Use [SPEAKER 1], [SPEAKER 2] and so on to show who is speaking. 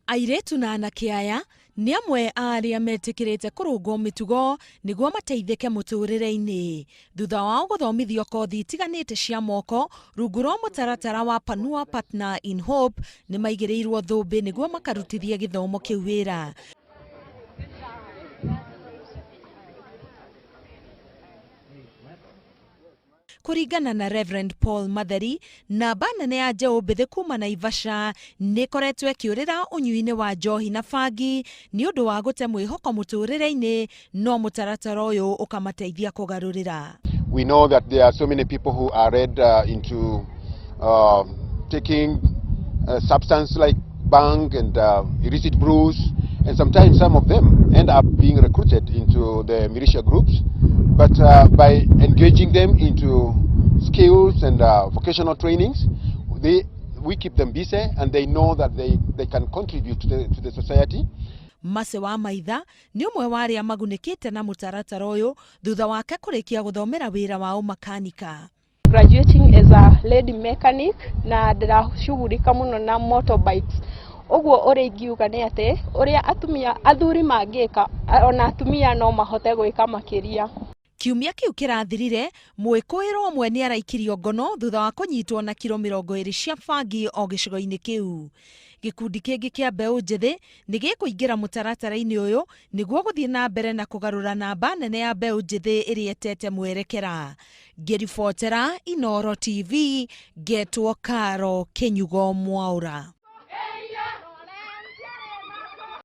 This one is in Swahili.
[SPEAKER 1] Airetu na anake aya nĩ amwe a arĩa metĩkĩrĩte kũrũngwo mĩtugo nĩguo mateithĩke mũtũrĩre-inĩ thutha wao gũthomithio kothi itiganĩte cia moko rungu rwa mũtaratara wa Panua Partner in Hope nĩ maigĩrĩirwo thũmbĩ nĩguo makarutithie gĩthomo kĩu wĩra. Kuringana na Reverend Paul Matheri, namba nene ya njeũ mbĩthĩ kuma Naivasha nĩkoretwo ĩkĩũrĩra ũnyui-inĩ wa njohi na bangi nĩ ũndũ wa gũte mwĩhoko mũtũrĩre-inĩ, no mũtaratara ũyũ ũkamateithia kũgarũrĩra.
[SPEAKER 2] We know that there are so many people who are led into taking substance like bang and illicit brews, and sometimes some of them end up being recruited into the militia groups. But by engaging them into skills and vocational trainings, we keep them busy and they know that they can contribute to the society.
[SPEAKER 1] Mase wa Maitha nĩ ũmwe wa arĩa magunĩkĩte na mũtaratara ũyũ thutha wake kũrĩkia gũthomera wĩra wa ũmakanika.
[SPEAKER 3] Graduating as a lady mechanic na ndĩrashughulika mũno na motorbikes. Ũguo ũrĩa ingiuga nĩ atĩ ũrĩa athuri mangĩka ona atumia no mahote gwĩka makĩria.
[SPEAKER 1] Kiumia kĩu kĩrathirire, mwĩkũĩrwo ũmwe nĩ araikirio ngono thutha wa kũnyitwo na kiro 20 cia bangi o gĩcigo-inĩ kĩu. Gĩkundi kĩngĩ kĩa mbeũ njĩthĩ nĩ gĩkũingĩra mũtaratara-inĩ ũyũ nĩguo gũthiĩ na mbere na kũgarũra namba nene ya mbeũ njĩthĩ ĩrĩa etete mwerekera. Ngĩribotera Inooro TV, Getwo Karo, Kenyugo Mwaura.